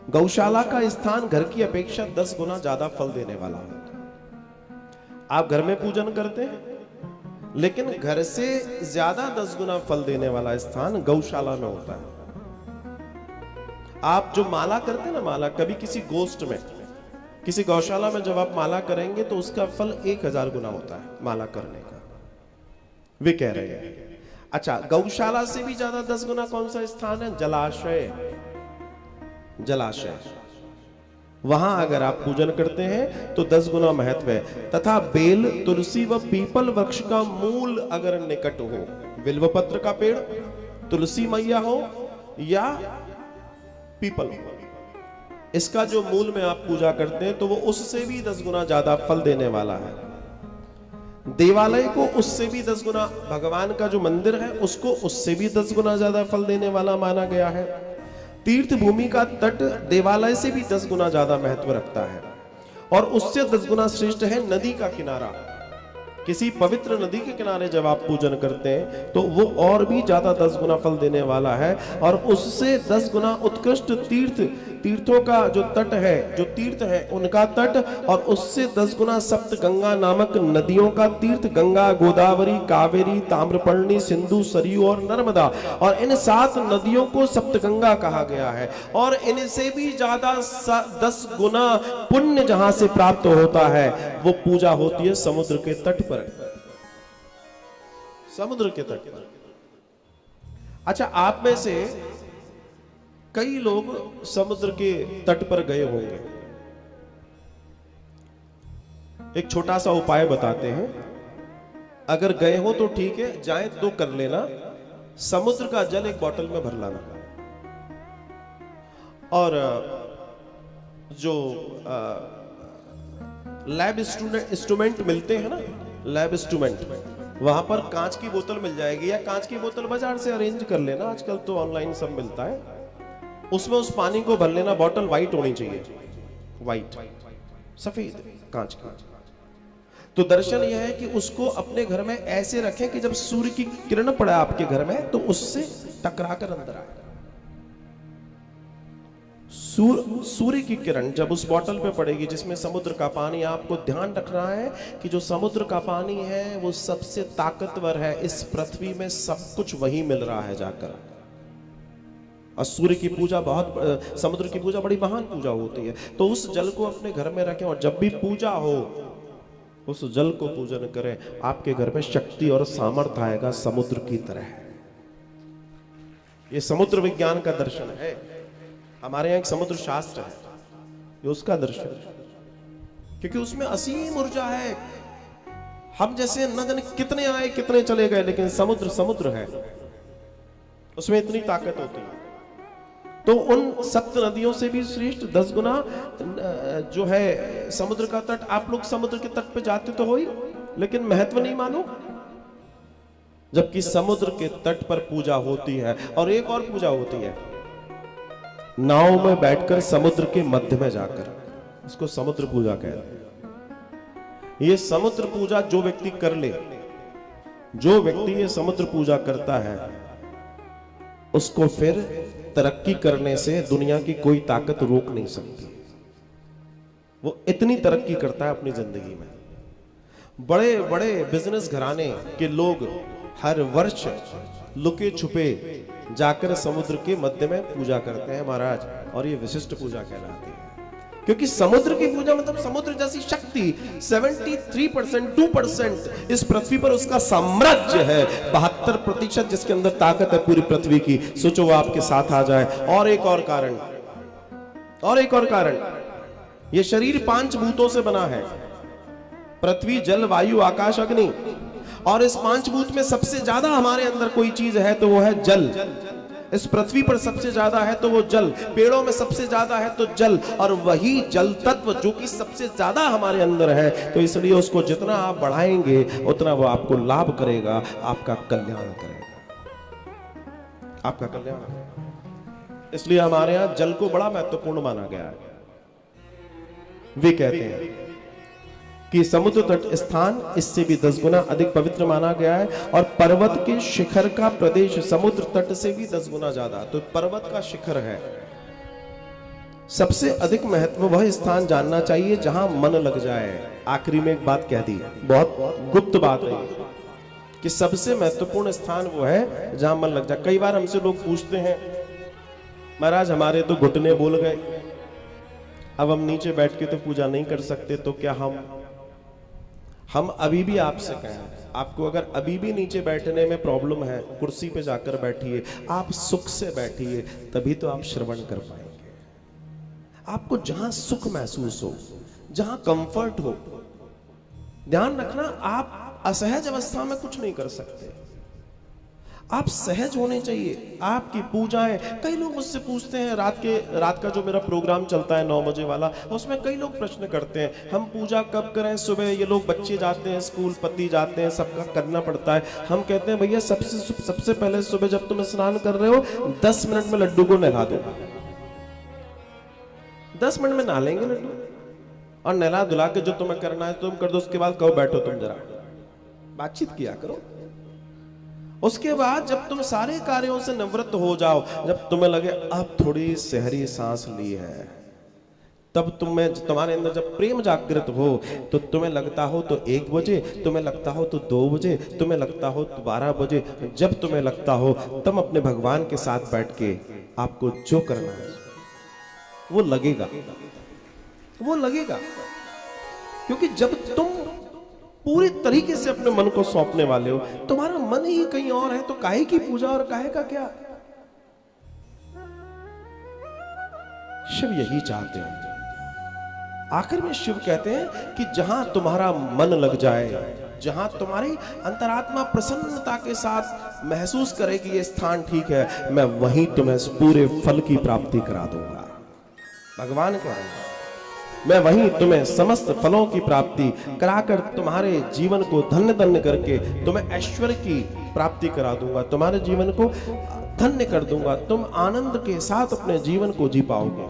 गौशाला का स्थान घर की अपेक्षा 10 गुना ज्यादा फल देने वाला होता है। आप घर में पूजन करते हैं, लेकिन घर से ज्यादा 10 गुना फल देने वाला स्थान गौशाला में होता है। आप जो माला करते हैं ना, माला कभी किसी गोष्ठ में, किसी गौशाला में जब आप माला करेंगे तो उसका फल 1000 गुना होता है माला करने का, वे कह रहे हैं। अच्छा, गौशाला से भी ज्यादा 10 गुना कौन सा स्थान है? जलाशय। जलाशय, वहां अगर आप पूजन करते हैं तो 10 गुना महत्व है। तथा बेल, तुलसी व पीपल वृक्ष का मूल अगर निकट हो, बिल्वपत्र का पेड़, तुलसी मैया हो या पीपल हो, इसका जो मूल में आप पूजा करते हैं तो वो उससे भी 10 गुना ज्यादा फल देने वाला है। देवालय को उससे भी 10 गुना, भगवान का जो मंदिर है उसको उससे भी 10 गुना ज्यादा फल देने वाला माना गया है। तीर्थ भूमि का तट देवालय से भी 10 गुना ज्यादा महत्व रखता है, और उससे 10 गुना श्रेष्ठ है नदी का किनारा। किसी पवित्र नदी के किनारे जब आप पूजन करते हैं तो वो और भी ज्यादा 10 गुना फल देने वाला है, और उससे 10 गुना उत्कृष्ट तीर्थों का जो तट है, जो तीर्थ है उनका तट, और उससे 10 गुना सप्त गंगा नामक नदियों का तीर्थ, गंगा, गोदावरी, कावेरी, ताम्रपर्णी, सिंधु, सरयू और नर्मदा, और इन 7 नदियों को सप्तगंगा कहा गया है। और इनसे भी ज्यादा 10 गुना पुण्य जहां से प्राप्त होता है वो पूजा होती है समुद्र के तट पर, समुद्र के तट पर। अच्छा, आप में से कई लोग समुद्र के तट पर गए होंगे। एक छोटा सा उपाय बताते हैं, अगर गए हो तो ठीक है, जाए तो कर लेना। समुद्र का जल एक बोतल में भर लाना, और जो लैब इंस्ट्रूमेंट मिलते हैं ना, लैब इंस्ट्रूमेंट, वहां पर कांच की बोतल मिल जाएगी, या कांच की बोतल बाजार से अरेंज कर लेना, आजकल तो ऑनलाइन सब मिलता है। उसमें उस पानी को भर लेना। बोतल व्हाइट होनी चाहिए, व्हाइट, सफेद कांच का। तो दर्शन यह है कि उसको अपने घर में ऐसे रखें कि जब सूर्य की किरण पड़े आपके घर में तो उससे टकराकर अंदर आए। सूर्य की किरण जब उस बोतल पे पड़ेगी जिसमें समुद्र का पानी, आपको ध्यान रखना है कि जो समुद्र का पानी है वो सबसे ताकतवर है इस पृथ्वी में, सब कुछ वही मिल रहा है जाकर। और सूर्य की पूजा बहुत, समुद्र की पूजा बड़ी महान पूजा होती है। तो उस जल को अपने घर में रखें, और जब भी पूजा हो उस जल को पूजन करें। आपके घर में शक्ति और सामर्थ्य आएगा समुद्र की तरह। ये समुद्र विज्ञान का दर्शन है। हमारे यहाँ एक समुद्र शास्त्र है, ये उसका दर्शन है, क्योंकि उसमें असीम ऊर्जा है। हम जैसे न जाने कितने आए कितने चले गए, लेकिन समुद्र समुद्र है, उसमें इतनी ताकत होती है। तो उन 7 नदियों से भी श्रेष्ठ 10 गुना जो है समुद्र का तट। आप लोग समुद्र के तट पे जाते तो हो ही, लेकिन महत्व नहीं मानो, जबकि समुद्र के तट पर पूजा होती है। और एक और पूजा होती है, नाव में बैठकर समुद्र के मध्य में जाकर, इसको समुद्र पूजा कहते हैं। ये समुद्र पूजा जो व्यक्ति कर ले, जो व्यक्ति ये समुद्र पूजा करता है, उसको फिर तरक्की करने से दुनिया की कोई ताकत रोक नहीं सकती। वो इतनी तरक्की करता है अपनी जिंदगी में। बड़े बड़े बिजनेस घराने के लोग हर वर्ष लुके छुपे जाकर समुद्र के मध्य में पूजा करते हैं महाराज, और ये विशिष्ट पूजा कहलाती है। क्योंकि समुद्र की पूजा मतलब समुद्र जैसी शक्ति 73%, 2% इस पृथ्वी पर उसका साम्राज्य है, 72% जिसके अंदर ताकत है पूरी पृथ्वी की। सोचो वो आपके साथ आ जाए। और एक और कारण, और एक और कारण, ये शरीर 5 भूतों से बना है, पृथ्वी, जल, वायु, आकाश, अग्नि। और इस 5 भूत में सबसे ज्यादा हमारे अंदर कोई चीज है तो वो है जल। इस पृथ्वी पर सबसे ज्यादा है तो वो जल, पेड़ों में सबसे ज्यादा है तो जल, और वही जल तत्व जो कि सबसे ज्यादा हमारे अंदर है। तो इसलिए उसको जितना आप बढ़ाएंगे उतना वो आपको लाभ करेगा, आपका कल्याण करेगा, आपका कल्याण। इसलिए हमारे यहां जल को बड़ा महत्वपूर्ण माना गया है। वे कहते हैं कि समुद्र तट स्थान इससे भी 10 गुना अधिक पवित्र माना गया है, और पर्वत के शिखर का प्रदेश समुद्र तट से भी 10 गुना ज्यादा। तो पर्वत का शिखर है, सबसे अधिक महत्व वह स्थान जानना चाहिए जहां मन लग जाए। आखिरी में एक बात कह दी, बहुत गुप्त बात है कि सबसे महत्वपूर्ण स्थान वो है जहां मन लग जाए। कई बार हमसे लोग पूछते हैं, महाराज हमारे तो घुटने बोल गए, अब हम नीचे बैठ के तो पूजा नहीं कर सकते, तो क्या हम अभी भी आपसे कहें, आपको अगर अभी भी नीचे बैठने में प्रॉब्लम है, कुर्सी पे जाकर बैठिए, आप सुख से बैठिए, तभी तो आप श्रवण कर पाएंगे। आपको जहां सुख महसूस हो, जहां कंफर्ट हो, ध्यान रखना आप असहज अवस्था में कुछ नहीं कर सकते, आप सहज होने चाहिए। आपकी पूजाएं, कई लोग मुझसे पूछते हैं, रात का जो मेरा प्रोग्राम चलता है 9 बजे वाला, उसमें कई लोग प्रश्न करते हैं, हम पूजा कब करें? सुबह ये लोग बच्चे जाते हैं स्कूल, पति जाते हैं, सबका करना पड़ता है। हम कहते हैं भैया सबसे पहले सुबह जब तुम स्नान कर रहे हो 10 मिनट में लड्डू को नहला दो। 10 मिनट में नहा लेंगे लड्डू, और नहला धुला के जो तुम्हें करना है तुम कर दो। उसके बाद कहो बैठो, तुम जरा बातचीत किया करो। उसके बाद जब तुम सारे कार्यों से निवृत्त हो जाओ, जब तुम्हें लगे अब थोड़ी सहरी सांस ली है, तब तुम्हारे अंदर जब प्रेम जागृत हो, तो तुम्हें लगता हो तो 1 बजे, तुम्हें लगता हो तो 2 बजे, तुम्हें लगता हो तो 12 बजे, जब तुम्हें लगता हो तब अपने भगवान के साथ बैठ के आपको जो करना है वो लगेगा, वो लगेगा। क्योंकि जब तुम पूरी तरीके से अपने मन को सौंपने वाले हो, तुम्हारा मन ही कहीं और है, तो काहे की पूजा और काहे का क्या? शिव यही चाहते हैं। आखिर में शिव कहते हैं कि जहां तुम्हारा मन लग जाए, जहां तुम्हारी अंतरात्मा प्रसन्नता के साथ महसूस करे कि ये स्थान ठीक है, मैं वहीं तुम्हें पूरे फल की प्राप्ति करा दूंगा। भगवान कह रहे हैं, मैं वहीं तुम्हें समस्त फलों की प्राप्ति कराकर तुम्हारे जीवन को धन्य धन्य करके तुम्हें ऐश्वर्य की प्राप्ति करा दूंगा, तुम्हारे जीवन को धन्य कर दूंगा, तुम आनंद के साथ अपने जीवन को जी पाओगे।